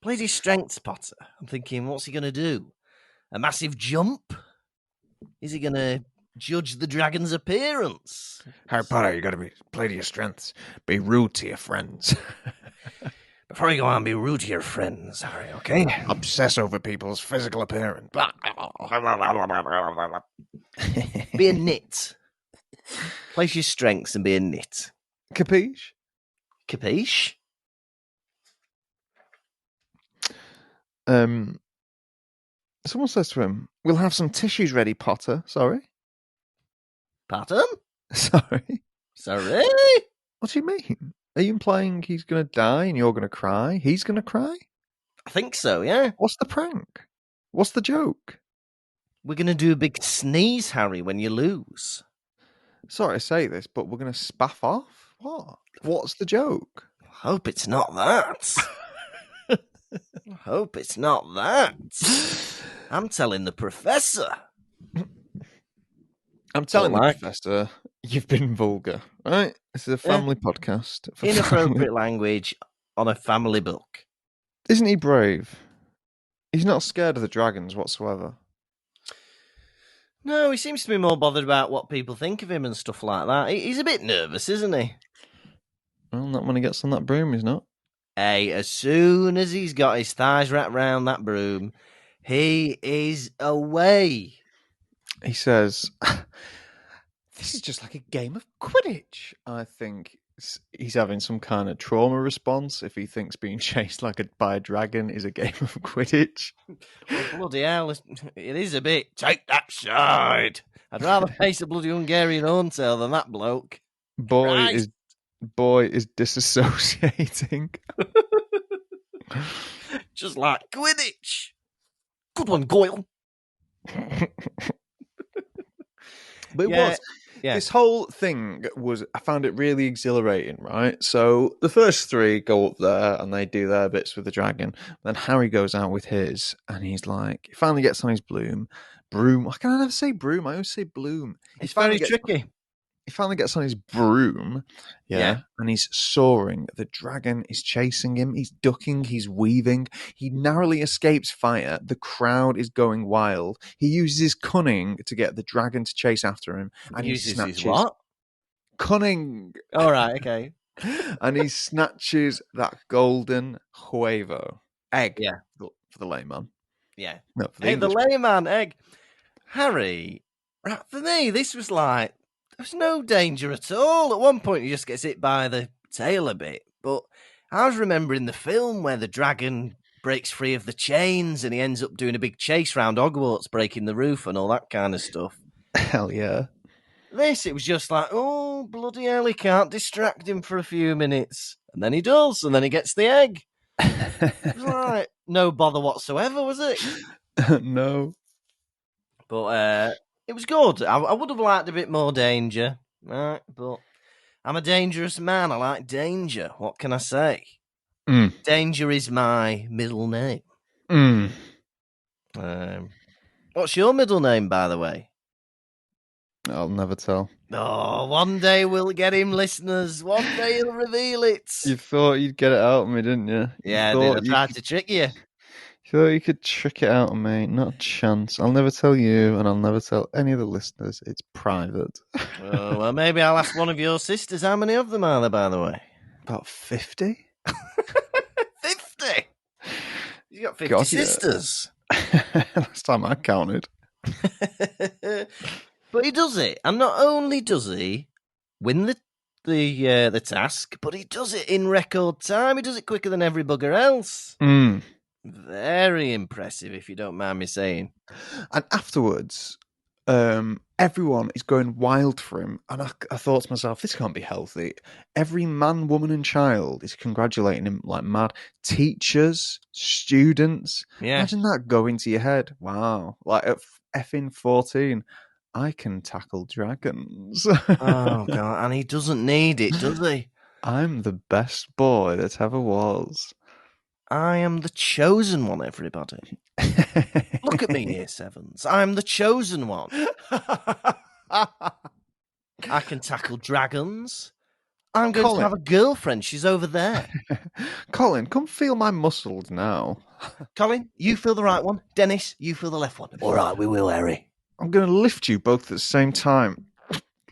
to your strengths, Potter. I'm thinking, what's he going to do? A massive jump? Is he going to judge the dragon's appearance? Harry Potter, you got to play to your strengths. Be rude to your friends. Before you go on, be rude to your friends, Harry, okay? Obsess over people's physical appearance. Be a nit. Place your strengths and be a nit. Capiche? Capiche? Someone says to him, "We'll have some tissues ready, Potter." Sorry? Pardon? Sorry? Sorry? What do you mean? Are you implying he's going to die and you're going to cry? He's going to cry? I think so, yeah. What's the prank? What's the joke? We're going to do a big sneeze, Harry, when you lose. Sorry to say this, but we're going to spaff off? What? What's the joke? I hope it's not that. I hope it's not that. I'm telling the professor. I'm telling the like- professor, you've been vulgar, right? This is a family podcast. for Inappropriate family. language on a family book. Isn't he brave? He's not scared of the dragons whatsoever. No, he seems to be more bothered about what people think of him and stuff like that. He's a bit nervous, isn't he? Well, not when he gets on that broom, he's not. Hey, as soon as he's got his thighs wrapped around that broom, he is away. He says, "This is just like a game of Quidditch." I think he's having some kind of trauma response if he thinks being chased by a dragon is a game of Quidditch. Well, bloody hell, it is a bit. Take that side. I'd rather face a bloody Hungarian Horntail than that bloke. Boy is disassociating. Just like Quidditch. Good one, Goyle. But it was. Yeah. This whole thing I found it really exhilarating, right? So the first three go up there and they do their bits with the dragon. Then Harry goes out with his and he finally gets on his broom. Why can I never say broom? I always say bloom. It's very tricky. He finally gets on his broom, and he's soaring. The dragon is chasing him. He's ducking. He's weaving. He narrowly escapes fire. The crowd is going wild. He uses his cunning to get the dragon to chase after him. And he snatches his what? Cunning. All right, okay. And he snatches that golden huevo egg. Yeah, for the layman. Yeah, no, for the English. The layman egg. Harry, right, for me, this was like. There's no danger at all. At one point, he just gets hit by the tail a bit. But I was remembering the film where the dragon breaks free of the chains and he ends up doing a big chase round Hogwarts, breaking the roof and all that kind of stuff. Hell yeah. This, it was just like, oh, bloody hell, he can't distract him for a few minutes. And then he does, and then he gets the egg. It was like, no bother whatsoever, was it? No. But, it was good. I would have liked a bit more danger, right? But I'm a dangerous man. I like danger. What can I say? Danger is my middle name. What's your middle name, by the way? I'll never tell. Oh, one day we'll get him, listeners. One day he'll reveal it. You thought you'd get it out of me, didn't you? Yeah, I tried to trick you. You thought you could trick it out of me. Not a chance. I'll never tell you, and I'll never tell any of the listeners. It's private. Oh, well, maybe I'll ask one of your sisters. How many of them are there, by the way? About 50. 50? You got 50 sisters. Last time I counted. But he does it. And not only does he win the the task, but he does it in record time. He does it quicker than every bugger else. Very impressive, if you don't mind me saying. And afterwards, everyone is going wild for him. And I thought to myself, this can't be healthy. Every man, woman, and child is congratulating him like mad. Teachers, students. Yeah. Imagine that going to your head. Wow. Like at effing 14, I can tackle dragons. Oh, God. And he doesn't need it, does he? I'm the best boy that ever was. I am the chosen one, everybody. Look at me, Year Sevens. I'm the chosen one. I can tackle dragons. I'm going Colin. to have a girlfriend. She's over there. Colin, come feel my muscles now. Colin, you feel the right one. Dennis, you feel the left one. All right, we will, Harry. I'm going to lift you both at the same time.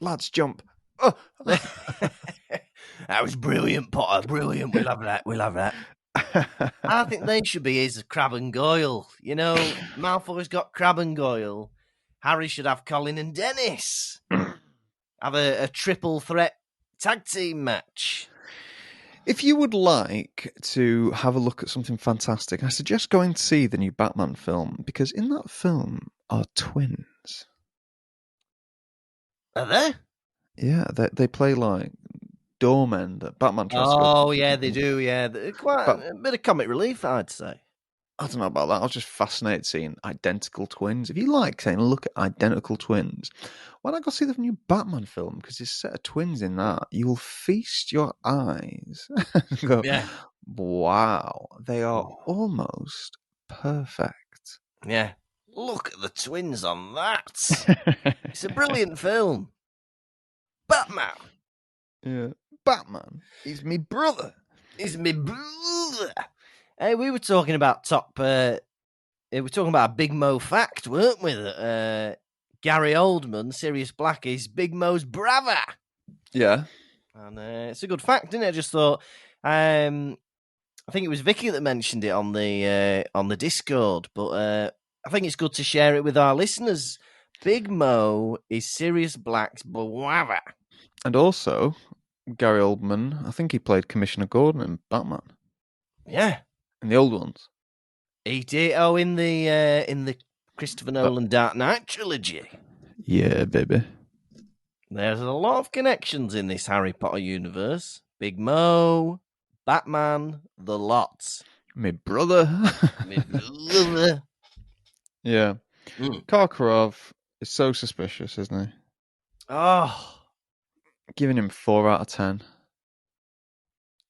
Lads, jump. Oh. That was brilliant, Potter. Brilliant. We love that. We love that. I think they should be his Crab and Goyle. You know, Malfoy's got Crab and Goyle. Harry should have Colin and Dennis. Have a triple threat tag team match. If you would like to have a look at something fantastic, I suggest going to see the new Batman film, because in that film are twins. Are they? Yeah, they play like doormen that Batman tries to go. Oh, yeah, they do, yeah. They're quite a bit of comic relief, I'd say. I don't know about that. I was just fascinated seeing identical twins. If you like saying, look at identical twins, why not go see the new Batman film? Because there's a set of twins in that. You will feast your eyes and go, Yeah. wow, they are almost perfect. Yeah. Look at the twins on that. It's a brilliant film. Batman. Yeah. Batman. He's me brother. He's me brother. Hey, we were talking about we were talking about a Big Mo fact, weren't we? That Gary Oldman, Sirius Black, is Big Mo's brother. Yeah. And it's a good fact, isn't it? I just thought, I think it was Vicky that mentioned it on the Discord, but I think it's good to share it with our listeners. Big Mo is Sirius Black's brother. And also, Gary Oldman, I think he played Commissioner Gordon in Batman. Yeah. In the old ones. He did. Oh, in the Christopher Nolan Dark Knight trilogy. Yeah, baby. There's a lot of connections in this Harry Potter universe. Big Mo, Batman, the lot. Me brother. Me brother. Yeah. Karkaroff is so suspicious, isn't he? Oh. Giving him 4 out of 10.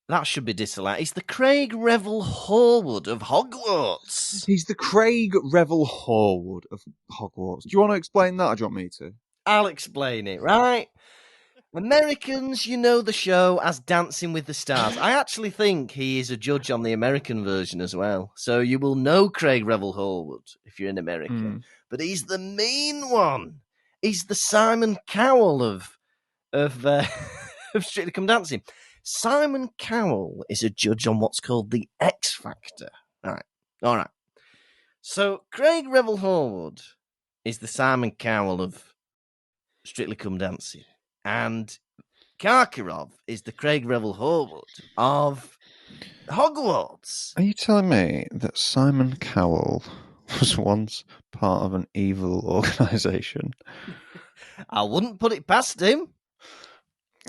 That should be disallowed. He's the Craig Revel Horwood of Hogwarts. He's the Craig Revel Horwood of Hogwarts. Do you want to explain that, or do you want me to? I'll explain it, right? Americans, you know the show as Dancing with the Stars. I actually think he is a judge on the American version as well. So you will know Craig Revel Horwood if you're in America. But he's the mean one. He's the Simon Cowell of Strictly Come Dancing. Simon Cowell is a judge on what's called the X Factor. All right. So Craig Revel Horwood is the Simon Cowell of Strictly Come Dancing. And Karkaroff is the Craig Revel Horwood of Hogwarts. Are you telling me that Simon Cowell was once part of an evil organisation? I wouldn't put it past him.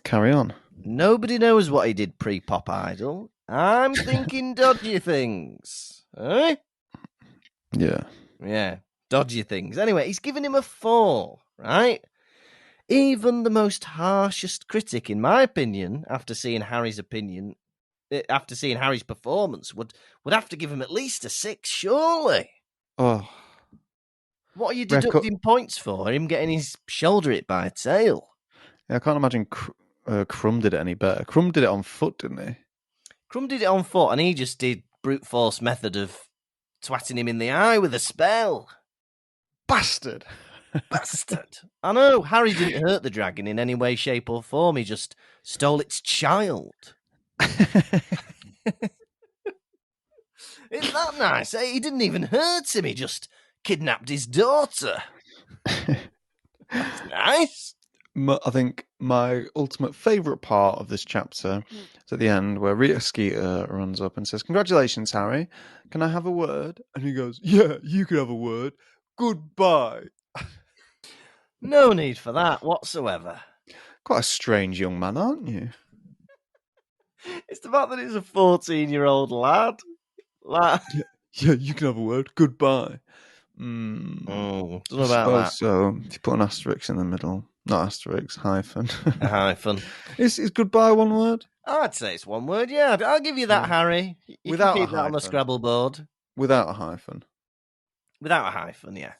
Carry on. Nobody knows what he did pre-Pop Idol. I'm thinking dodgy things. Eh? Yeah, dodgy things. Anyway, he's given him a 4, right? Even the most harshest critic, in my opinion, after seeing Harry's performance, would have to give him at least a 6, surely. Oh. What are you deducting points for? Him getting his shoulder hit by a tail? Yeah, I can't imagine Crumb did it any better. Crumb did it on foot, didn't he? Crumb did it on foot, and he just did brute force method of twatting him in the eye with a spell. Bastard. I know, Harry didn't hurt the dragon in any way, shape or form. He just stole its child. Isn't that nice? He didn't even hurt him. He just kidnapped his daughter. That's nice. I think my ultimate favourite part of this chapter is at the end where Rita Skeeter runs up and says, "Congratulations, Harry. Can I have a word?" And he goes, "Yeah, you can have a word. Goodbye." No need for that whatsoever. Quite a strange young man, aren't you? It's the fact that he's a 14-year-old lad. Like, Yeah, you can have a word. Goodbye. don't know I about suppose that. so. If you put an asterisk in the middle, not asterisk, hyphen. A hyphen. Is goodbye one word? I'd say it's one word, yeah. I'll give you that, Yeah. Harry. You can Without a keep that on the hyphen. Scrabble board. Without a hyphen. Without a hyphen, yeah.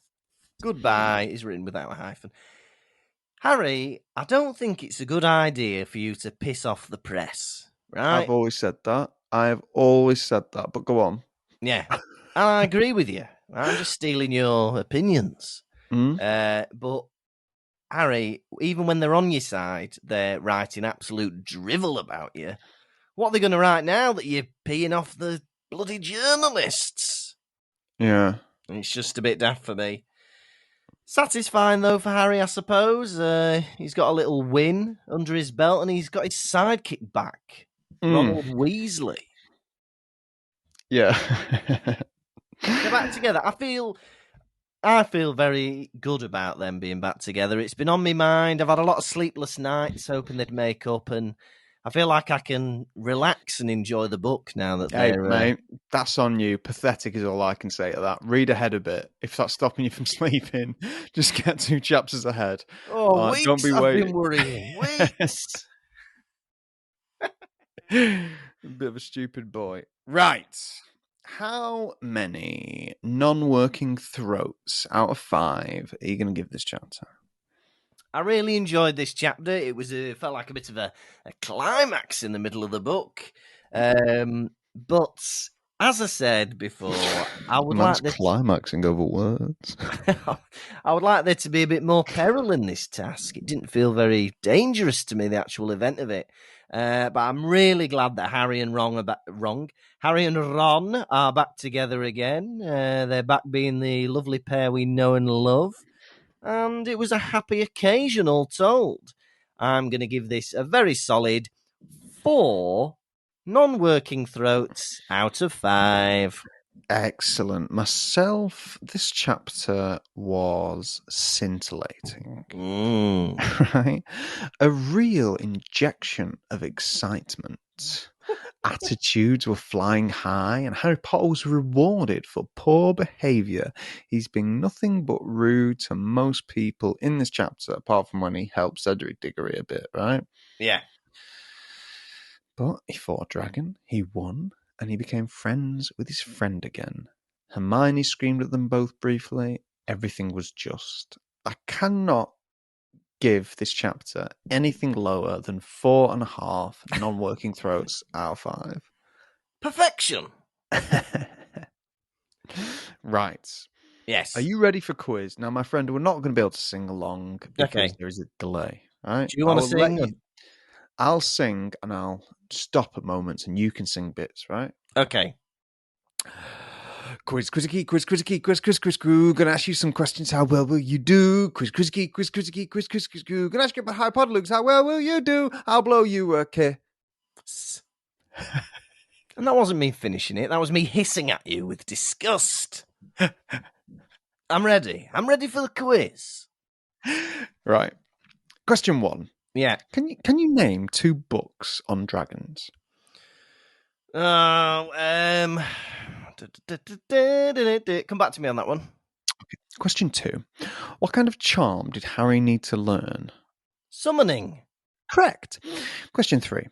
Goodbye is written without a hyphen. Harry, I don't think it's a good idea for you to piss off the press, right? I've always said that. I've always said that. But go on. Yeah. And I agree with you. I'm just stealing your opinions. Mm? But Harry, even when they're on your side, they're writing absolute drivel about you. What are they going to write now that you're peeing off the bloody journalists? Yeah. And it's just a bit daft for me. Satisfying though for Harry, I suppose. He's got a little win under his belt, and he's got his sidekick back, Ronald Weasley. Yeah. They're back together. I feel very good about them being back together. It's been on my mind. I've had a lot of sleepless nights hoping they'd make up, and I feel like I can relax and enjoy the book now that Hey, they're. mate, that's on you. Pathetic is all I can say to that. Read ahead a bit. If that's stopping you from sleeping, just get 2 chapters ahead. Weeks Don't be I've waiting. been worrying. Weeks. A bit of a stupid boy. Right. How many non-working throats out of 5 are you going to give this chapter? I really enjoyed this chapter. It felt like a bit of a climax in the middle of the book. But as I said before, I would Man's like this. climaxing over words. I would like there to be a bit more peril in this task. It didn't feel very dangerous to me, the actual event of it. But I'm really glad that Harry and Ron are back together again. They're back being the lovely pair we know and love. And it was a happy occasion, all told. I'm going to give this a very solid 4 non-working throats out of 5. Excellent. Myself, this chapter was scintillating. Right? A real injection of excitement. Attitudes were flying high, and Harry Potter was rewarded for poor behaviour. He's been nothing but rude to most people in this chapter, apart from when he helped Cedric Diggory a bit, right? Yeah. But he fought a dragon, he won, and he became friends with his friend again. Hermione screamed at them both briefly. Everything was just. I cannot give this chapter anything lower than 4.5 non-working throats out of 5. Perfection. Right. Yes. Are you ready for quiz? Now, my friend, we're not going to be able to sing along because Okay. there is a delay. Right? Do you want to sing? I'll sing and I'll stop at moments and you can sing bits, right? Okay. Quiz, quizzicky, quiz, quizzicky, quiz, quiz, quiz, quiz. Gonna ask you some questions. How well will you do? Quiz, quizzicky, quiz, quizzicky, quiz, quiz, quiz, quiz. Gonna ask you about Harry Potter, Luke. How well will you do? I'll blow you a kiss. And that wasn't me finishing it. That was me hissing at you with disgust. I'm ready. I'm ready for the quiz. Right. Question 1. Yeah. Can you name 2 books on dragons? Come back to me on that one. Okay. Question 2. What kind of charm did Harry need to learn? Summoning. Correct. Question 3.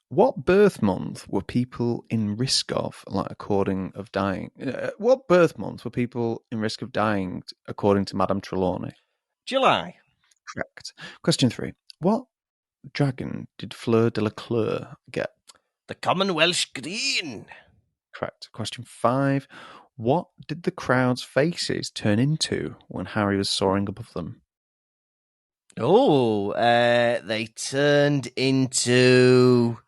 What birth month were people in risk of, according of dying? What birth month were people in risk of dying, according to Madame Trelawney? July. Correct. Question 3. What dragon did Fleur de la Cour get? The common Welsh green. Correct. Question 5. What did the crowd's faces turn into when Harry was soaring above them? Oh, they turned into...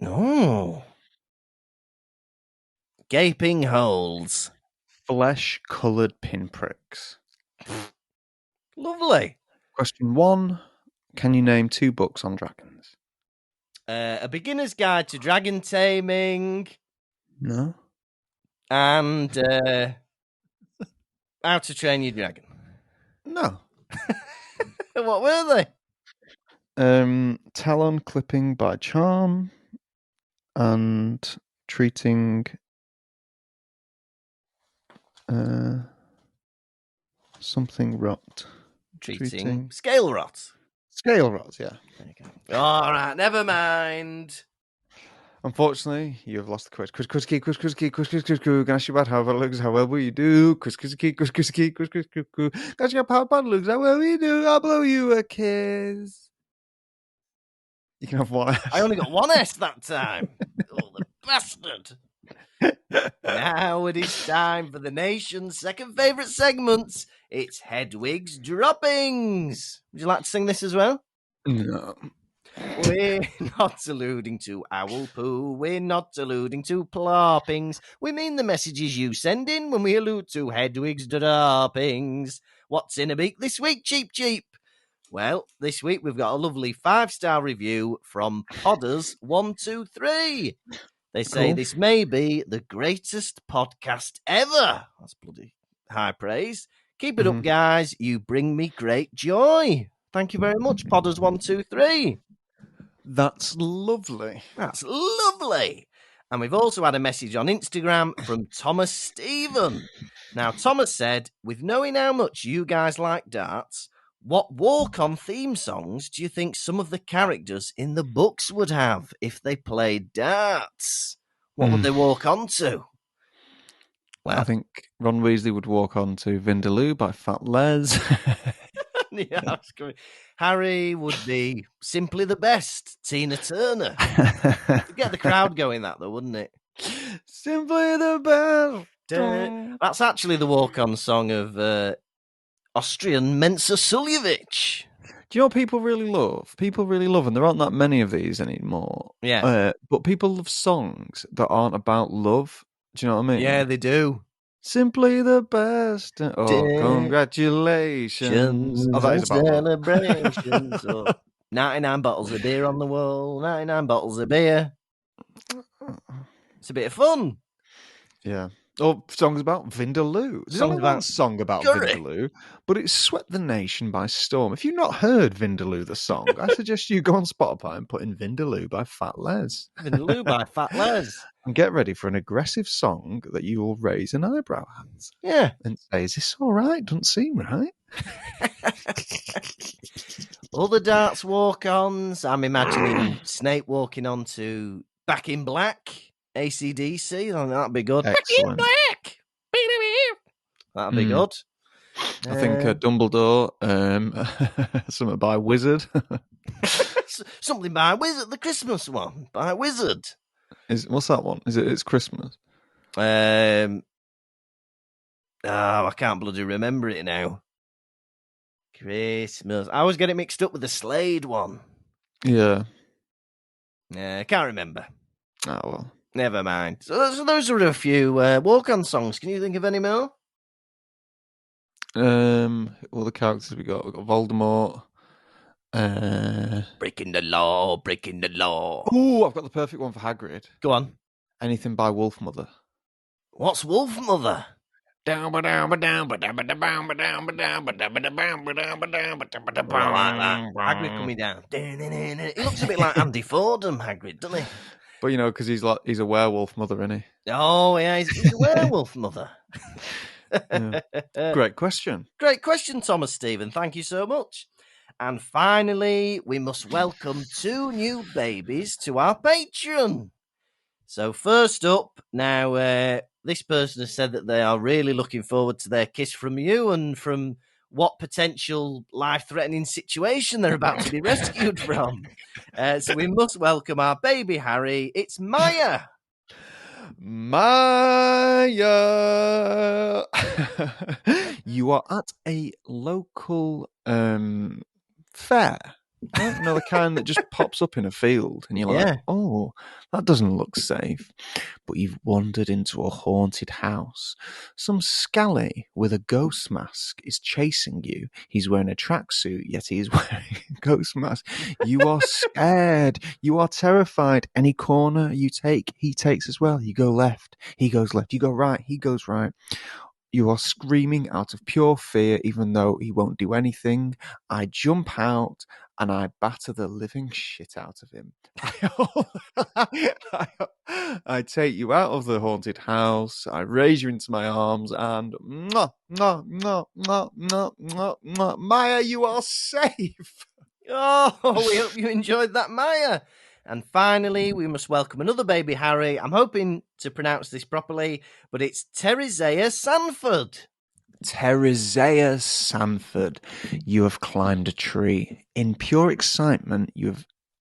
Oh. Gaping holes. Flesh-coloured pinpricks. Lovely. Question 1. Can you name 2 books on dragons? A Beginner's Guide to Dragon Taming No. and How to Train Your Dragon. No. What were they? Talon Clipping by Charm and Treating something rot. Treating Scale Rot. Scale rot, yeah. There you go. All right, never mind. Unfortunately, you have lost the quiz. Quiz. Can I ask you about how it looks? How well will you do? Quiz. Ask you how it looks? How well will you do? I'll blow you a kiss. You can have one S. I only got one S that time. Oh, the bastard. Now it is time for the nation's second favourite segment. It's Hedwig's Droppings. Would you like to sing this as well? No. We're not alluding to owl poo. We're not alluding to ploppings. We mean the messages you send in when we allude to Hedwig's Droppings. What's in a beak this week, Cheap Cheap? Well, this week we've got a lovely 5-star review from Podders123. They say this may be the greatest podcast ever. That's bloody high praise. Keep it up, guys. You bring me great joy. Thank you very much, Podders123. That's lovely. That's lovely. And we've also had a message on Instagram from Thomas Stephen. Now, Thomas said, with knowing how much you guys like darts, what walk-on theme songs do you think some of the characters in the books would have if they played darts? What would they walk on to? Well, I think Ron Weasley would walk on to Vindaloo by Fat Les. yeah, that's great. Harry would be Simply the Best, Tina Turner. It'd get the crowd going, that though, wouldn't it? Simply the best. That's actually the walk-on song of Austrian Mensa Suljovic. Do you know what people really love? People really love, and there aren't that many of these anymore. Yeah. But people love songs that aren't about love. Do you know what I mean? Yeah, they do. Simply the best. Oh, congratulations. Oh, that is about celebrations. 99 bottles of beer on the wall. 99 bottles of beer. It's a bit of fun. Yeah. Or songs about Vindaloo. There's only one song about Vindaloo, but it's Swept the Nation by Storm. If you've not heard Vindaloo, the song, I suggest you go on Spotify and put in Vindaloo by Fat Les. Vindaloo by Fat Les. And get ready for an aggressive song that you will raise an eyebrow at. Yeah. And say, is this all right? Doesn't seem right. Other darts walk-ons. I'm imagining Snape walking on to Back in Black. AC/DC, that'd be good. Excellent. Back in Black. That'd be good. I think Dumbledore, something by Wizard. Something by Wizard, the Christmas one by Wizard. What's that one? It's Christmas? I can't bloody remember it now. Christmas. I always get it mixed up with the Slade one. Yeah. I can't remember. Oh, well. Never mind. So those are a few walk-on songs. Can you think of any more? All the characters we got. We've got Voldemort. Breaking the law, breaking the law. Oh, I've got the perfect one for Hagrid. Go on. Anything by Wolfmother. What's Wolfmother? I like that. Hagrid coming down. He looks a bit like Andy Fordham, Hagrid, doesn't he? But you know, because he's a werewolf mother, isn't he? Oh yeah, he's a werewolf mother. Yeah. Great question. Great question, Thomas Stephen. Thank you so much. And finally, we must welcome 2 new babies to our Patreon. So first up, now this person has said that they are really looking forward to their kiss from you and from what potential life-threatening situation they're about to be rescued from. So we must welcome our baby Harry. It's Maya. Maya! You are at a local fair. Right? You know, the kind that just pops up in a field and you're like, Yeah. oh, that doesn't look safe. But you've wandered into a haunted house. Some scally with a ghost mask is chasing you. He's wearing a tracksuit, yet he is wearing a ghost mask. You are scared. You are terrified. Any corner you take, he takes as well. You go left, he goes left. You go right, he goes right. You are screaming out of pure fear, even though he won't do anything. I jump out and I batter the living shit out of him. I take you out of the haunted house. I raise you into my arms and mwah, mwah, mwah, mwah, mwah, mwah, mwah. Maya, you are safe. Oh, we hope you enjoyed that, Maya. And finally, we must welcome another baby Harry. I'm hoping to pronounce this properly, but it's Teresea Sanford. Teresea Sanford, you have climbed a tree. In pure excitement,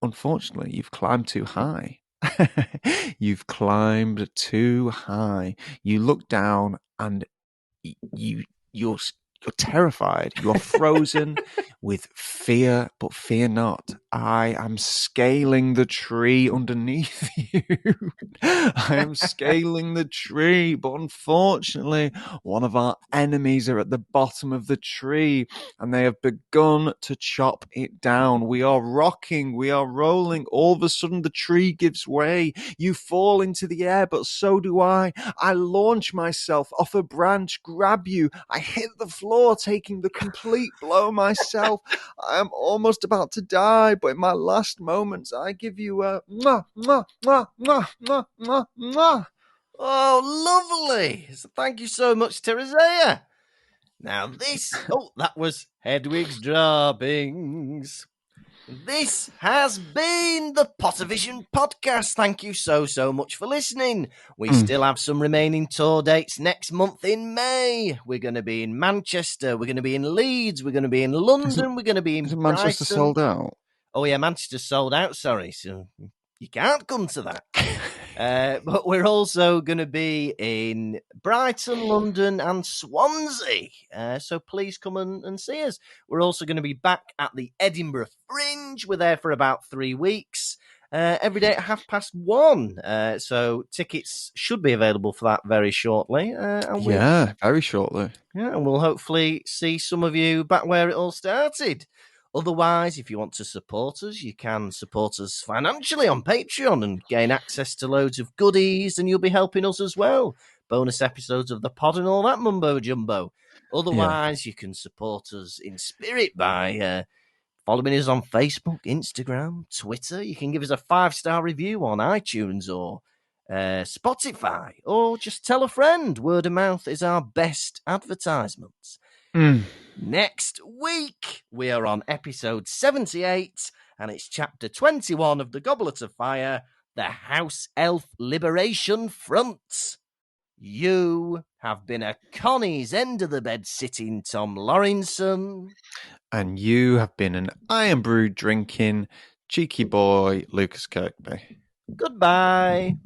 unfortunately, you've climbed too high. You've climbed too high. You look down and you're terrified. You are frozen with fear, but fear not. I am scaling the tree underneath you. I am scaling the tree, but unfortunately, one of our enemies are at the bottom of the tree and they have begun to chop it down. We are rocking, we are rolling. All of a sudden, the tree gives way. You fall into the air, but so do I. I launch myself off a branch, grab you. I hit the floor, taking the complete blow myself. I am almost about to die, but in my last moments, I give you a mwah, mwah, mwah, mwah, mwah, mwah, mwah. Oh, lovely. So thank you so much, Teresea. Now that was Hedwig's Droppings. This has been the Pottervision podcast. Thank you so much for listening. We still have some remaining tour dates next month in May. We're going to be in Manchester. We're going to be in Leeds. We're going to be in London. We're going to be in Isn't Brighton. Manchester sold out? Oh, yeah, Manchester's sold out, sorry. So you can't come to that. But we're also going to be in Brighton, London, and Swansea. So please come and see us. We're also going to be back at the Edinburgh Fringe. We're there for about 3 weeks. Every day at 1:30. So tickets should be available for that very shortly. Very shortly. Yeah, and we'll hopefully see some of you back where it all started. Otherwise, if you want to support us, you can support us financially on Patreon and gain access to loads of goodies, and you'll be helping us as well. Bonus episodes of the pod and all that mumbo jumbo. Otherwise, you can support us in spirit by following us on Facebook, Instagram, Twitter. You can give us a 5-star review on iTunes or Spotify, or just tell a friend. Word of mouth is our best advertisement. Next week, we are on episode 78, and it's chapter 21 of The Goblet of Fire, The House Elf Liberation Front. You have been a Connie's end of the bed sitting Tom Lawrenson. And you have been an iron brew drinking cheeky boy, Lucas Kirkby. Goodbye.